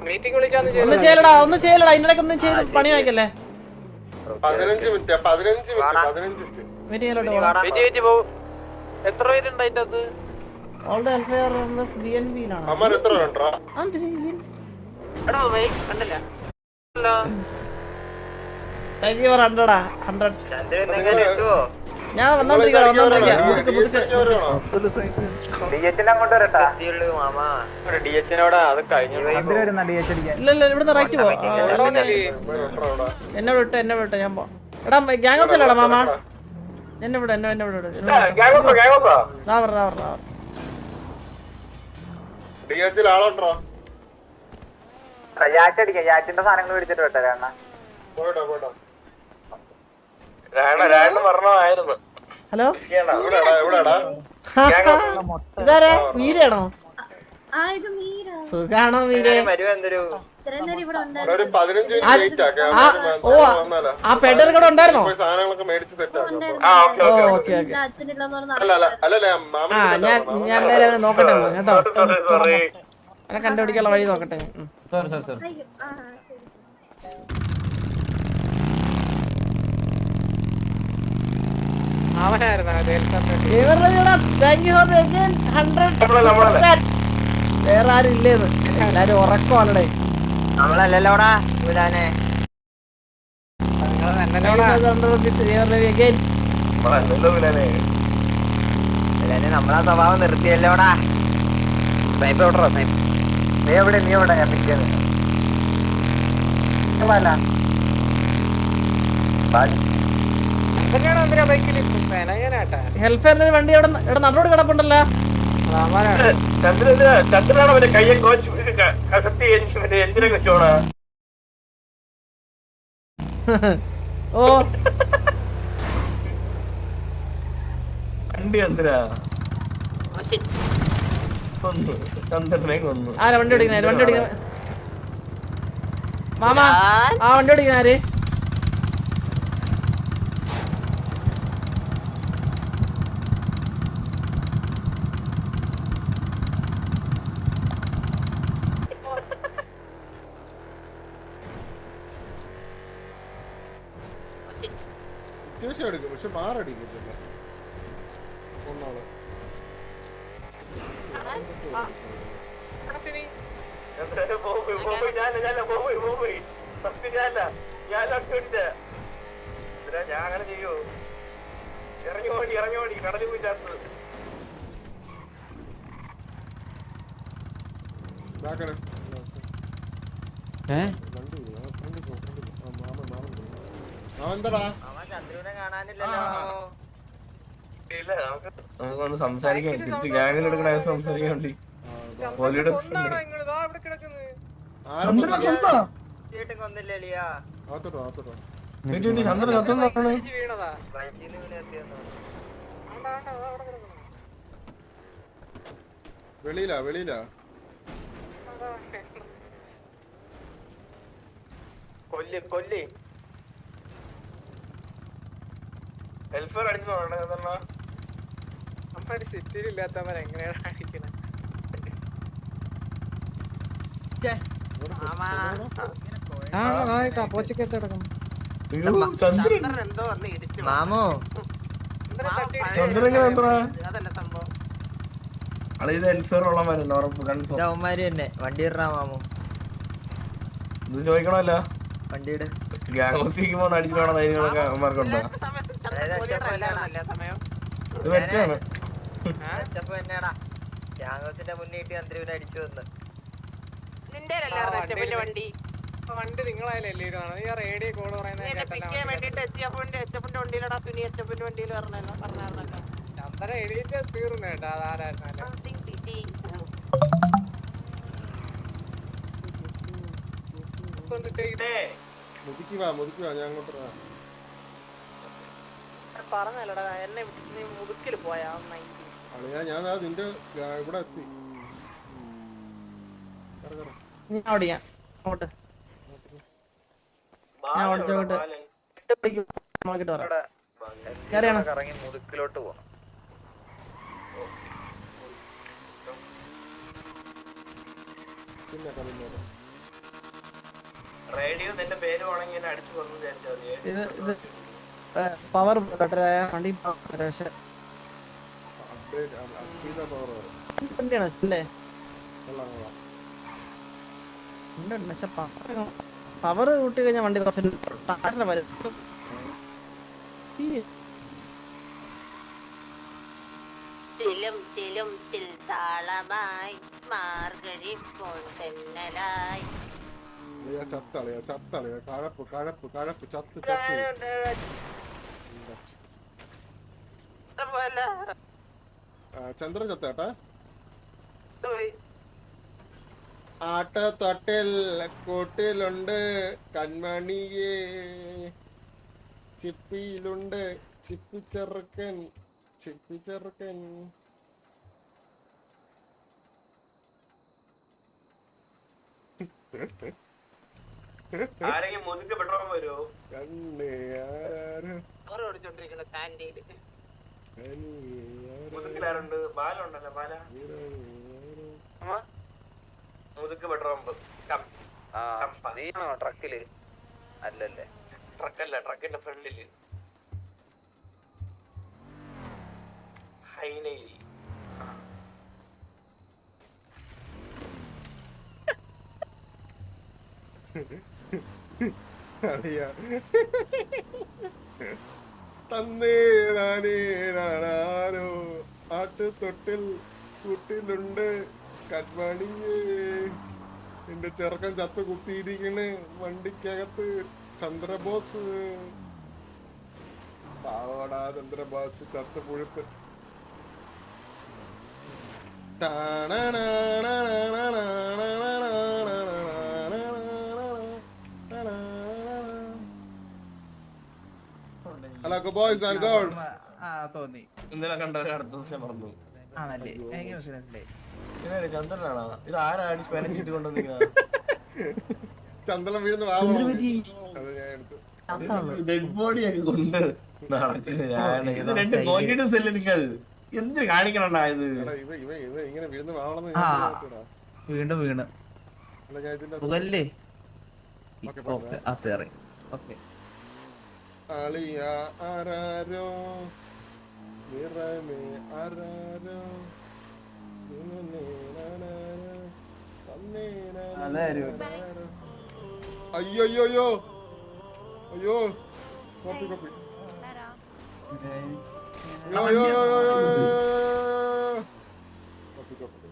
നീട്ടി ഒന്ന് ചെയ്യലടാ ഇതിനിടയ്ക്ക് ഒന്നും ചെയ്ത് പണി വായിക്കല്ലേ. 15 മിനിറ്റ്. എത്ര പേരുണ്ട് അതിന്റെ അത്? ഓൾഡ് വെൽഫെയർ BNB-യിലാണ്. അമ്മ എത്ര വേണ്ടാ? കണ്ടില്ല 100 ഞാൻ വന്നോണ്ടിരിക്കാം. അങ്ങോട്ട് വരട്ടാ. DH-നോടാ അത് കഴിഞ്ഞു. ഇല്ല ഇവിടുന്ന് റൈറ്റ് പോ. എന്നെ വിട്ട് ഞാൻ പോ. എടാ ഗ്യാങ്സ് അല്ലടാ മാമ. എന്നെ വിട്. ആളോട്ടോ യാറ്റിന്റെ സാധനങ്ങൾ മേടിച്ചിട്ട് വിട്ടാ കാരണം പറഞ്ഞായിരുന്നു. ഹലോ എവിടെടാ? ഇതാരേ? മീരയാണോ? സുഖാണോ മീരെ? ഒരു 15 മിനിറ്റ് ആ പെഡർ കൂടെ ഉണ്ടായിരുന്നോ? സാധനങ്ങളൊക്കെ മേടിച്ച് സെറ്റാക്കാം. ഓക്കെ ഞാൻ എന്തായാലും നോക്കട്ടെ കേട്ടോ. അനെ കണ്ടുപിടിക്കാനുള്ള വഴി നോക്കട്ടെ. വേറെ ആരും ഇല്ലേന്ന് എല്ലാരും ഉറക്കമാണേ. നമ്മളല്ലല്ലോടാ നമ്മളാ സ്വഭാവം നിർത്തിയല്ലോടാ. നീ എവിടെ ഞാൻ പിടിക്കാതെ ഹെൽഫെയറിന്റെ വണ്ടി ഇവിടെ നടോട് കിടപ്പുണ്ടല്ലോ. ചന്ദ്രനാണ് അവന്റെ കയ്യെ കസത്തി എഞ്ചിനെ വെച്ചോടാ. ഓ വണ്ടി എന്തിനാ ചന്ദ്രനെ കൊന്നു. ആരാ വണ്ടി ഓടിക്കുന്ന മാമ? ആ വണ്ടി ഓടിക്കുന്ന ആര്? അത്യാവശ്യം എടുക്കും, പക്ഷെ മാറടിക്കത്തില്ല. ഒന്നാള് ഞാൻ അങ്ങനെ ചെയ്യൂ. ഇറങ്ങി ഓടി കടലിൽ പോയി ചാത്തത്. എന്താടാ നമുക്കൊന്ന് സംസാരിക്കാൻ, തിരിച്ച് ഗ്യാങ്ങിൽ എടുക്കണ സംസാരിക്കാൻ വേണ്ടി. പോലിയുടെ ചന്ദ്രൻ ചത്തോണ്ടാണ്. വെളിയിലാ കൊല്ലി ഹെൽപ്പർ അടിച്ചു അമ്മ സിറ്റിയിലില്ലാത്തവൻ എങ്ങനെയാണ് അടിക്കണേ? ചന്ദ്രൻ മാമോ ചന്ദ്രൻ എങ്ങനെ എന്താ ആളെ ഇത് എൽഫെയർ ഉള്ളമാരല്ലോ ഉറപ്പ് കൺഫേം അവന്മാര് തന്നെ വണ്ടി ഇടാ മാമോ ഇത് ചോദിക്കണമല്ലോ വണ്ടിയുടെ ഗ്യാങ്സിക്കുമ്പോ അടിച്ചിട്ട് വേണം ധൈര്യങ്ങളൊക്കെ അവന്മാർക്കുണ്ടോ ഇത് വെറ്റാണ് മുന്നേറ്റ് ചന്ദ്രനെ അടിച്ചു വന്ന് വണ്ടി നിങ്ങളായാലല്ലേ ഈ റേഡിയോ കോഡ് പറയുന്നത് ചന്ദ്ര എഴുതിയിട്ട് തീർന്നു കേട്ടോ അതാരായിരുന്നാലും മുതുക്കുക ഞാൻ അങ്ങോട്ട് പറഞ്ഞല്ലോടാ എന്നെ നീ മുതുക്കിൽ പോയാ ഞാൻ നിന്റെ ഇവിടെ എത്തി ഞാൻ ഓടിക്കാം അങ്ങോട്ട് ഞാൻ ഓടിച്ചോട്ട് നോക്കിട്ട് പറയാം കറങ്ങി മുതുക്കിലോട്ട് പോകണം. റേഡിയോ നിന്റെ പേര് വേണമെങ്കിൽ അടിച്ചു കൊന്നു വിചാരിച്ചാൽ ഇത് പവർ വണ്ടി വണ്ടിയാണ് അല്ലേ പക്ഷെ പവർ കൂട്ടി കഴിഞ്ഞാൽ വണ്ടി കുറച്ച് വരും. ചത്തളിയ കഴപ്പ് കഴപ്പ് കഴപ്പ് ചത്ത് ചന്ദ്രൻ ചത്തേട്ടാ ആട്ടത്തൊട്ടിൽ കൂട്ടിലുണ്ട് കൺമണിയേ ചിപ്പിയിലുണ്ട് ചിപ്പിച്ചെറുക്കൻ ചിപ്പിച്ചെറുക്കൻ ആരെങ്കിലും മുതുക്ക് പെട്രോൾ വരുമോ മുതുക്കിലാരുണ്ട് ബാലുണ്ടല്ലോ ബാല മുതുക്ക് പെട്രോൾ ട്രക്കില് അല്ലല്ലേ ട്രക്കല്ല ട്രക്കിന്റെ ഫ്രണ്ടില് ഹൈനയില് അറിയാ തന്നേരാനോ ആട്ടുതൊട്ടിൽ കൂട്ടിലുണ്ട് കൺമണിയേ എന്റെ ചെറുക്കൻ ചത്ത് കുത്തിയിരിക്കണ് വണ്ടിക്കകത്ത് ചന്ദ്രബോസ് പാവടാ ചന്ദ്രബോസ് ചത്ത് പുഴുത്ത് ഹലോ ബോയ്സ് ആൻഡ് ഗേൾസ് തോന്നി ഇന്നലെ കണ്ട ഒരു അടുത്ത ദിവസം മറന്നു ആണല്ലേ എനിക്ക് മനസ്സിലായില്ലേ ചന്ദ്രനാണോ ഇത് ആരാടി സ്പാനിഷ് ഇട്ട് കൊണ്ടുവന്നിരിക്കുന്ന ചന്ദ്രൻ വീഴുന്ന വാവണം അത് ഞാൻ എടുത്തു ഡെഡ് ബോഡി ഒക്കെ കൊണ്ട് നടക്കുന്നത് ഇത് രണ്ട് കോൺഫിഡൻസ് അല്ലേ നിങ്ങൾ എന്ത് കാണിക്കണണ്ടാ ഇത് ഇങ്ങനെ വീഴുന്ന വാവണം വീണ്ടും വീണ് മുതലേ അളിയ ആരാരോ നിറമേ ആരാരോ അയ്യോ അയ്യോ അയ്യോ അയ്യോ കോപ്പി കോപ്പി അയ്യോ അയ്യോ അയ്യോ കോപ്പി കോപ്പി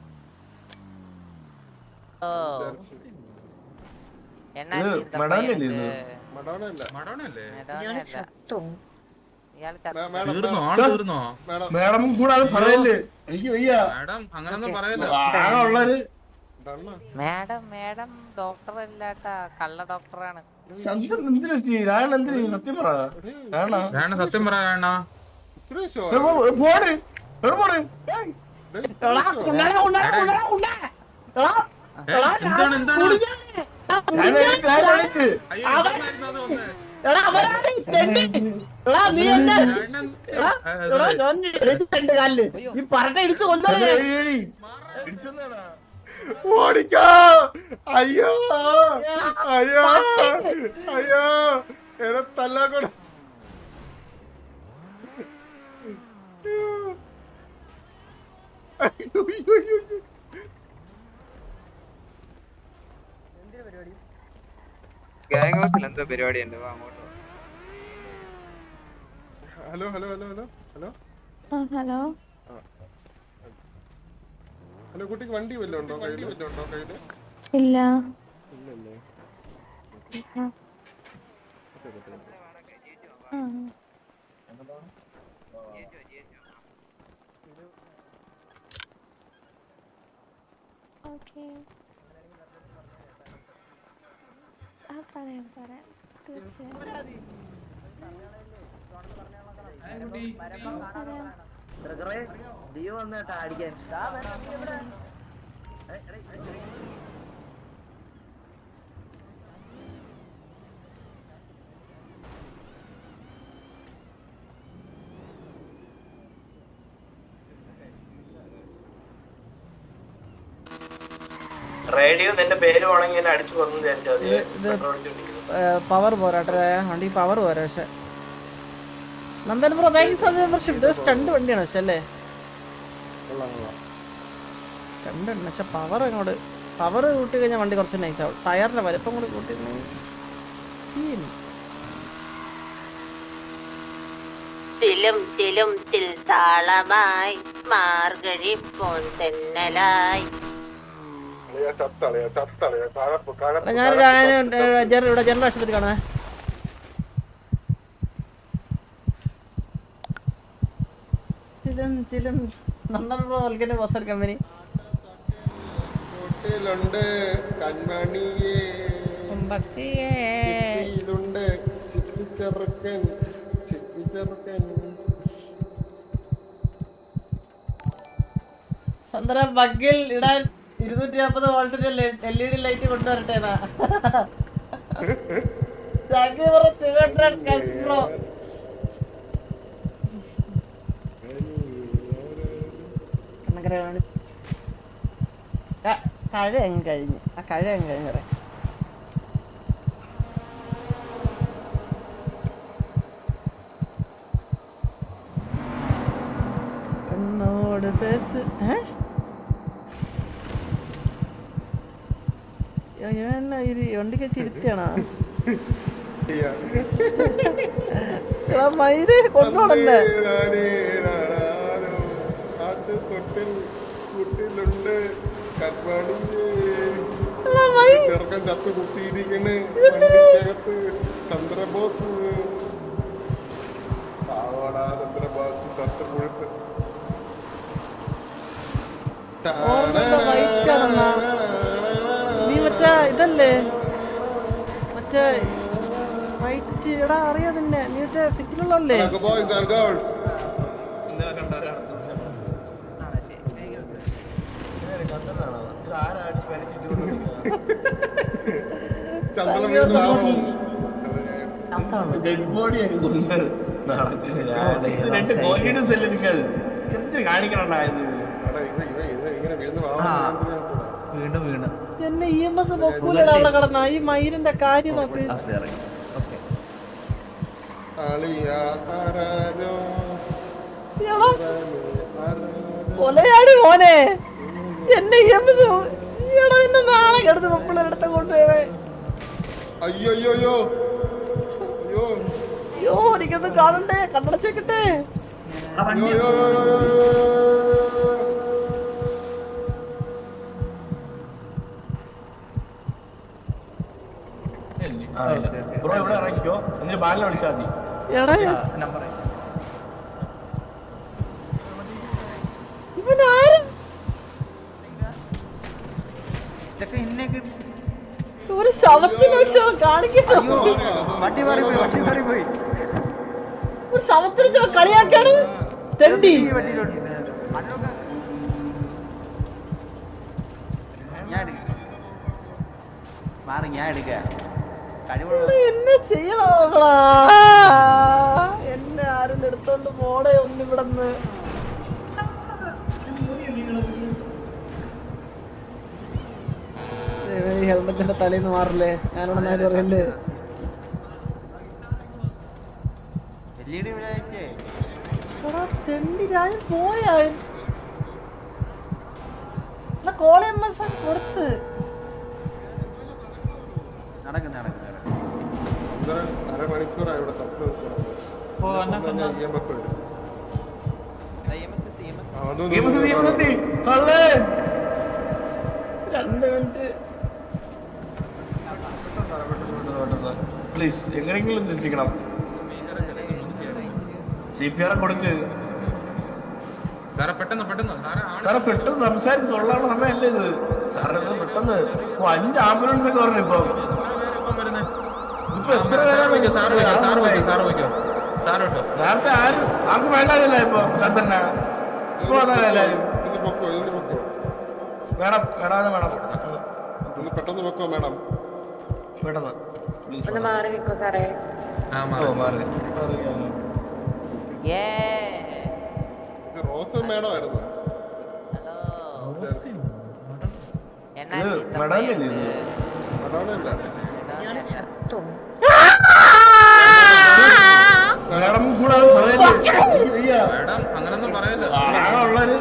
മേഡം കൂടാതെ പറയല്ലേ എനിക്ക് വയ്യ ഉള്ളൊരു മാഡം മാഡം ഡോക്ടർ അല്ലാട്ടാ കള്ള ഡോക്ടറാണ് ചന്ദ്രൻ എന്തിനു രാണ എന്തിനു സത്യം പറ രാണ സത്യം പറയാണ പോണ് പോണ് എന്താണ് എന്താണ് ഈ പറഞ്ഞ ഇടിച്ചു കൊന്നേ ഓടിക്കോ അയ്യോ അയ്യോ അയ്യോ എടാ തല്ലാക്കൂടെ എന്തോ പരിപാടി ഉണ്ട് അങ്ങോട്ട്. Hello hello hello hello hello hello hello കുട്ടിക്ക് വണ്ടി വല്ലതും ഉണ്ടോ കയ്യില്? ഇല്ല. ഇല്ലല്ലേ. ഓക്കേ. പറയാം തീർച്ചയായും. ഡിയോ വന്ന് കേട്ടാ അടിക്കാൻ. റേഡിയോ നിന്റെ പേര് വേണമെങ്കിൽ എന്നെ അടിച്ചു പറഞ്ഞു. പവർ പോരാട്ടെ വണ്ടി പവർ പോരാ. പക്ഷെ നന്ദൻ ബ്രോ മെമ്പർഷിപ്പ് ഇത് സ്റ്റണ്ട് വണ്ടിയാണ് പക്ഷെ അല്ലേ സ്റ്റണ്ട് ഉണ്ട്. പക്ഷെ പവർ അങ്ങോട്ട് പവർ കൂട്ടി കഴിഞ്ഞാൽ വണ്ടി കുറച്ച് നൈസ് ആവും. ടയറിന്റെ വലുപ്പം കൂടി കൂട്ടി സീൻ. മാർഗഴി പൊൻതെന്നലായി. ഞാൻ ഇവിടെ ജനറൽ ആശുപത്രി കാണുവേ. നന്ദൻ ബോസർ കമ്പനി ഹോട്ടലുണ്ട് കൺമണിയേ ചിപ്പിയിലുണ്ട് ചിപ്പിച്ചെറുക്കൻ ചിപ്പിച്ചെറുക്കൻ. ചന്ദ്ര ബഗ്ഗിൽ ഇടാൻ 250 വോൾട്ടിന്റെ LED ലൈറ്റ് കൊണ്ടുവരട്ടെ. കഴ അങ്ങ് കഴിഞ്ഞ് ആ കഴ അങ്ങ് കഴിഞ്ഞറ കണ്ണോട് പേസ്. വണ്ടിക്ക് തിരുത്തിയാണോ മയില് കൊണ്ടോടല്ലേ? കുട്ടിലുണ്ട് ചെറുക്കൻ ചത്ത് കുത്തിയിരിക്കണ് വണ്ടിക്കകത്ത്. ചന്ദ്രബോസ് പാവാടാ ചന്ദ്രബോസ് ചത്ത് കൊഴുത്ത്. നീ മറ്റേ ഇതല്ലേ മറ്റേ വൈറ്റ് എടാ അറിയാ നിന്നെ. നീ മറ്റേ സിറ്റിലുള്ളല്ലേ? ഡെഡ് ബോഡി ഒക്കെ കൊണ്ട് നടക്കുന്നത്. 2 കോൺഫിഡൻസ് അല്ലേ നിങ്ങൾ എന്തിനു കാണിക്കണുണ്ടായത്? വീണ്ടും വീണ് എന്നെ EMS പൊക്കൂലടാ അവിടെ കിടന്ന. ഈ മയിലിന്റെ കാര്യം നോക്ക്. കൊലയാടി മോനെ. എന്നെ EMS എന്നെ നാളെ കിടന്ന് പൊപ്പിളടുത്ത കൊണ്ടുപോയവേ. അയ്യോ എനിക്കൊന്നും കാണണ്ടേ? കണ്ണടച്ചേക്കട്ടെ. ബ്രോ ഇവിടെ ഇറങ്ങിക്കോ. എന്നിട്ട് ബാലിനെ വിളിച്ചാൽ മതി. ഒരു ശവത്തിന് വെച്ച് കാണിക്കുന്നു. ഒരു ശവത്തിന് വെച്ച് കളിയാക്കാണ് തെണ്ടി. എന്നെ ചെയ്യണോടാ. എന്നെ ആരും എടുത്തോണ്ട് പോടെ ഒന്നിവിടന്ന്. ഹെൽമെറ്റിന്റെ തലേന്ന് മാറില്ലേ? ഞാനിവിടെ നേരെ അറിയല്ലേ. എടാ തെണ്ടി രാജൻ പോയാ കോളേജ് കൊടുത്ത് അരമണിക്കൂറായി ഇവിടെ സപ്ലൈ പ്ലീസ് എങ്ങനെയെങ്കിലും തിരിച്ചിക്കണം. CPR കൊടുക്ക് സാറേ. പെട്ടെന്ന് സാറെ പെട്ടെന്ന് സംസാരിച്ച് സൊള്ളാനുള്ള സമയമല്ലേ ഇത് സാറേ. പെട്ടെന്ന് 5 ആംബുലൻസ് ഒക്കെ പറഞ്ഞു. ഇപ്പൊ എത്ര നേരത്തെ ആർക്കും വേണ്ടാതില്ല. ഇപ്പൊ ചന്ദ്രന ഇപ്പൊ വന്നാലേ എല്ലാരും വേണം വേണം വേണം. പെട്ടെന്ന് വെക്കോ മാഡം. പെട്ടെന്ന് പ്ലീസ് മാറി നിൽക്കോ സാറേ. മാറി റോസ് മാഡം ആയിരുന്നു. മേഡം കൂടെ അങ്ങനൊന്നും പറയല്ലോ. ഉള്ളൊരു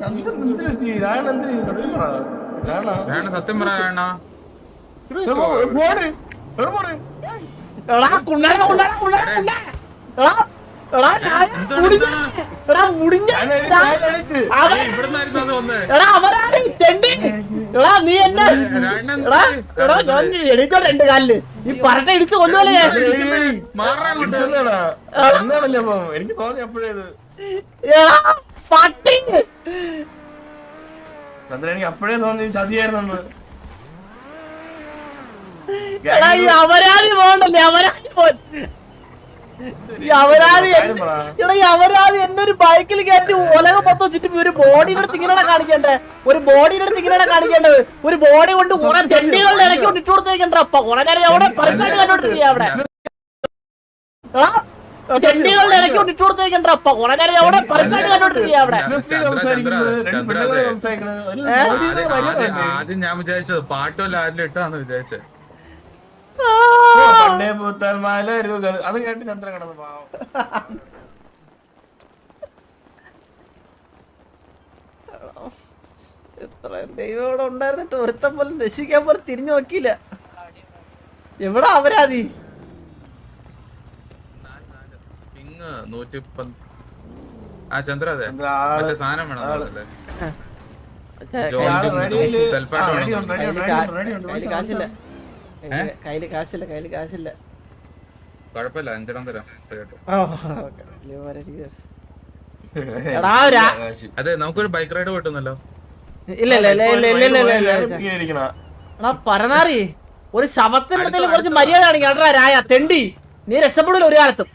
ചന്ദ്രൻ എന്തിനു രായണ എന്തിനു സത്യം പറ. സത്യം പറയാണ പോണ് പോണ്. എടാ കുണ്ണാട കുണ്ണാട കുണ്ണാട കുണ്ണാ. എടാ എടാ മുടിഞ്ഞ എടാ അവരാണ് തെണ്ടി. എടാ നീ എന്നെ എടാ എടാ ഞാൻ എണീച്ചോ 2 കാലില് ഈ പറട്ട ഇടിച്ച് കൊല്ലുവല്ലേ. എന്നാണല്ലേ അപ്പൊ എനിക്ക് തോന്നി അപ്പോഴേത് പട്ടി ചന്ദ്രൻ. എനിക്ക് അപ്പോഴേ തോന്നി ചതിയായിരുന്നു. എടാ ഈ അപരാധി പോകണ്ടല്ലേ. അപരാധി അപരാധി എടാ ഈ അപരാധി എന്നെ ഒരു ബൈക്കിൽ കയറ്റി ഉലകം മൊത്തം ചുറ്റും ഒരു ബോഡിയുടെ അടുത്ത് ഇങ്ങനെയാണ് കാണിക്കേണ്ടത്. ഒരു ബോഡിയുടെ അടുത്ത് ഇങ്ങനെയാണ് കാണിക്കേണ്ടത്. ഒരു ബോഡി കൊണ്ട് കുറെ തെണ്ടികളുടെ ഇടയ്ക്ക് കൊണ്ട് ഇട്ട് കൊടുത്തേക്കണ്ട. കുറെ നേരം അവിടെ പരിപാടി കണ്ടോണ്ടിരിക്കുക. അവിടെ തെണ്ടികളുടെ ഇടയ്ക്ക് കൊണ്ട് ഇട്ട് കൊടുത്തേക്കണ്ട. കുറെ നേരം അവിടെ പരിപാടി കണ്ടോണ്ടിരിക്കുക. അവിടെ ആദ്യം ഞാൻ വിചാരിച്ചത് പാട്ടുമല്ല ആരിലും ഇട്ടാന്ന് വിചാരിച്ചത്. പണ്ടേ പൂത്താൽ മലരുകൾ അത് കേട്ട് ചന്ദ്രൻ കിടന്നു പാവം. എത്ര ദൈവം ഇവിടെ ഉണ്ടായിരുന്നിട്ട് ഒരുത്തം പോലും രക്ഷിക്കാൻ പോലും തിരിഞ്ഞു നോക്കിയില്ല. എവിടാ അപരാധി? ചന്ദ്ര അതെ സാധനം വേണം. കാശില്ല കയ്യില് കാശില്ല. കുഴപ്പമില്ല 5 തരാം. അതെ നമുക്കൊരു ബൈക്ക് റൈഡ് കിട്ടുന്നല്ലോ. ഇല്ല പരനാറി ഒരു ശവത്തിനിടത്തിൽ കുറച്ച് മര്യാദ കാണിക്കാ രായ തെണ്ടി. നീ രക്ഷപ്പെടില്ല ഒരു കാലത്തും.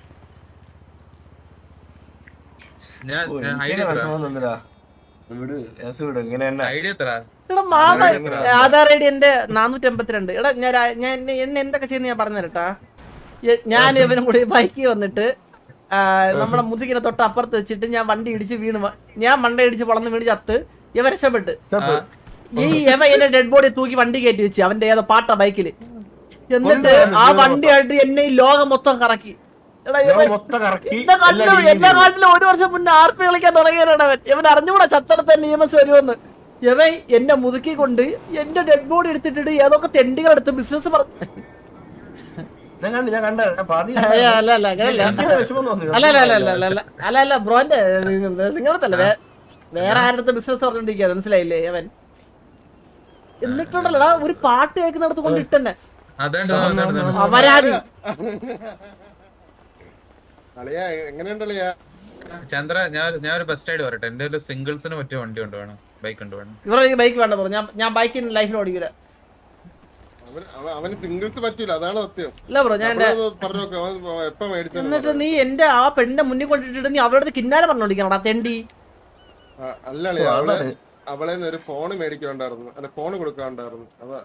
ആധാർ ഐ ഡി എന്റെ 482. എടാ ഞാൻ എന്നെ എന്തൊക്കെ ചെയ്യുന്ന ഞാൻ പറഞ്ഞു തരട്ടാ. ഞാൻ ഇവനും കൂടി ബൈക്കിൽ വന്നിട്ട് നമ്മളെ മുതുകിനെ തൊട്ട് അപ്പുറത്ത് വെച്ചിട്ട് ഞാൻ വണ്ടി ഇടിച്ച് വീണ് ഞാൻ മണ്ട ഇടിച്ച് വളർന്ന് വീണ് ചത്ത്. ഇവ രക്ഷപ്പെട്ട് എന്റെ ഡെഡ് ബോഡി തൂക്കി വണ്ടി കയറ്റി വെച്ച് അവന്റെ ഏതോ പാട്ട ബൈക്കില്. എന്നിട്ട് ആ വണ്ടിയായിട്ട് എന്നെ ഈ ലോകം മൊത്തം കറക്കി. എന്റെ നാട്ടില് 1 വർഷം മുന്നേ RP കളിക്കാൻ തുടങ്ങിയാണ് അവൻ. ഇവൻ അറിഞ്ഞുകൂടാ ചത്തടത്തെ നിയമസ് വരുമെന്ന്. ഇവൻ എന്നെ മുതുക്കി കൊണ്ട് എന്റെ ഡെഡ് ബോഡി എടുത്തിട്ട് ഏതൊക്കെ തെണ്ടികളെടുത്ത് ബിസിനസ് അല്ല ബ്രോന്റെ നിങ്ങളത്തല്ല വേറെ ആരുടെ ബിസിനസ് പറഞ്ഞോണ്ടിരിക്കുക. മനസ്സിലായില്ലേ അവൻ? എന്നിട്ടുണ്ടല്ലോടാ ഒരു പാട്ട് കേൾക്കുന്നിടത്ത് കൊണ്ട് ഇട്ടെന്നെ അപരാധി. ചന്ദ്ര ഞാൻ ഒരു ബെസ്റ്റ് ആയിട്ട് പറയട്ടെ. എന്റെ ഒരു സിംഗിൾസിന് പറ്റിയ വണ്ടി കൊണ്ട് വേണം. ബൈക്ക് കൊണ്ട് വേണം. ഇവരെ ബൈക്ക് വേണ്ട ബ്രോ. ഞാൻ ബൈക്ക് ലൈഫിൽ ഓടിക്കില്ല. അവന് സിംഗിൾസ് പറ്റൂല, അതാണ് സത്യം. ഇല്ല ബ്രോ ഞാൻ എന്നിട്ട് നീ എന്റെ ആ പെണ്ണിന്റെ മുന്നിൽ കൊണ്ടിട്ട് നീ അവരുടെ കിന്നാലെ പറഞ്ഞോണ്ടിരിക്കണടാ തെണ്ടി. അല്ലേ അവളെ ഒരു ഫോണ് മേടിക്കാണ്ടായിരുന്നു, അല്ല ഫോണ് കൊടുക്കാണ്ടായിരുന്നു. അതാ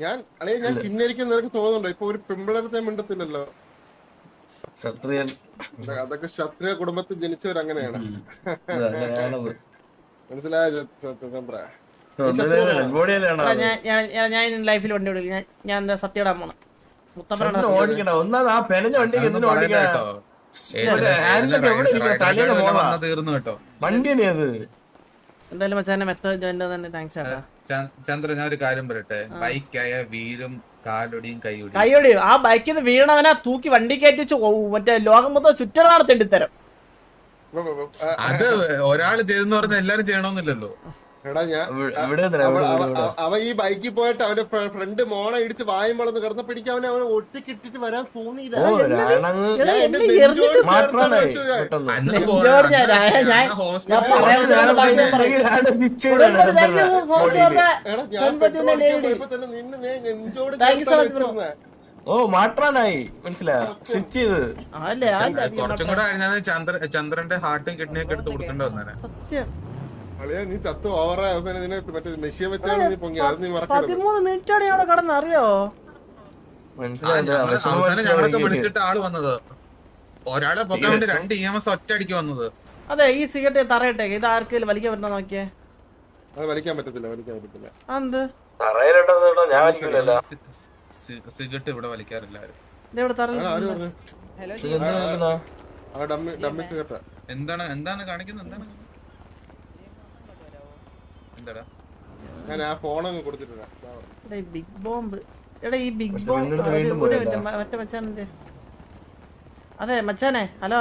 ഞാൻ കിന്നരിക്കും നിനക്ക് തോന്നുന്നുണ്ടോ? ഇപ്പൊ ഒരു പെമ്പിളത്തെ മിണ്ടത്തില്ലല്ലോ. അതൊക്കെ ക്ഷത്രിയ കുടുംബത്തിൽ ജനിച്ചവരങ്ങനെയാണ്. മനസ്സിലായ? ഡെഡ് ബോഡി അല്ലേണോ എടാ, ഞാൻ ലൈഫിൽ വണ്ടി ഓടില്ല. ഞാൻ എന്താ സത്യടാൻ പോണം. മുത്തപ്പനാണ് ഓടിക്കണ ഒന്നാമത് ആ പെനഞ്ഞ വണ്ടിക്ക് എന്തിനു ഓടിക്കണ ഹാൻഡിലൊക്കെ എവിടെ ഇരിക്കണം തലേന്ന് പോണ തീർന്നു കേട്ടോ. വണ്ടിയല്ലേ അത്? എന്തായാലും മച്ചാനെ മെത്തേഡ് ജോയിൻ തന്നെ താങ്ക്സ് ചേട്ടാ. ചന്ദ്ര ഞാൻ ഒരു കാര്യം പറയട്ടെ, ബൈക്കായ വീലും കാലൊടിയും കൈയൊടിയും കൈയോടി ആ ബൈക്കിൽ നിന്ന് വീണവനാ തൂക്കി വണ്ടി കയറ്റിച്ച് മറ്റേ ലോകം മൊത്തം ചുറ്റണതാണ് തെണ്ടിത്തരം. അത് ഒരാള് ചെയ്തെന്ന് പറഞ്ഞാൽ എല്ലാരും ചെയ്യണമെന്നില്ലല്ലോ. എടാ അവൻ ഈ ബൈക്കിൽ പോയിട്ട് അവന്റെ ഫ്രണ്ട് മോണെ ഇടിച്ച് വായും വളർന്ന് കിടന്ന പിടിക്കാൻ അവനെ ഒട്ടിക്കിട്ടിട്ട് വരാൻ തോന്നിയില്ല. ഓ മാറ്റാനായി മനസ്സിലായോ? സ്റ്റിച്ച് ചെയ്ത് കുറച്ചും കൂടെ കഴിഞ്ഞാൽ ചന്ദ്രന്റെ ഹാർട്ടും കിഡ്നിയൊക്കെ എടുത്ത് കൊടുക്കേണ്ടി വന്നേനെ. അളിയാ നീ ചത്തു ഓവറായ അവസാനം നിന്നെ മറ്റേ മെഷീൻ വെച്ചാണ് നീ പൊങ്ങി. അത് നീ മറക്കരുത്. 13 മിനിറ്റാണ് ഞാൻ അവിടെ കടന്നറിയോ? അവസാനം ഞങ്ങളൊക്കെ വിളിച്ചിട്ട് ആള് വന്നത് ഒരാളെ പൊക്കാൻ വേണ്ടി 2 EMS ഒറ്റയടിക്ക് വന്നത്. അതെ ഈ സിഗരറ്റ് തറയിട്ടേക്ക്. ഇത് ആർക്കെങ്കിലും വലിക്കാൻ പറ്റുന്ന നോക്കിയേ. അത് വലിക്കാൻ പറ്റത്തില്ല. എന്ത് സിഗരറ്റ് ഇവിടെ വലിക്കാറില്ല ആരും. ഇതെവിടെ തറ? എന്താണ് കാണിക്കുന്നത്? എന്താടാ ഞാൻ ആ ഫോണങ്ങ് കൊടുത്തിട്ടില്ല. Big bomb. എടാ ഈ ബിഗ് ബോംബ് മറ്റേ മച്ചാനെ. അതെ മച്ചാനെ. ഹലോ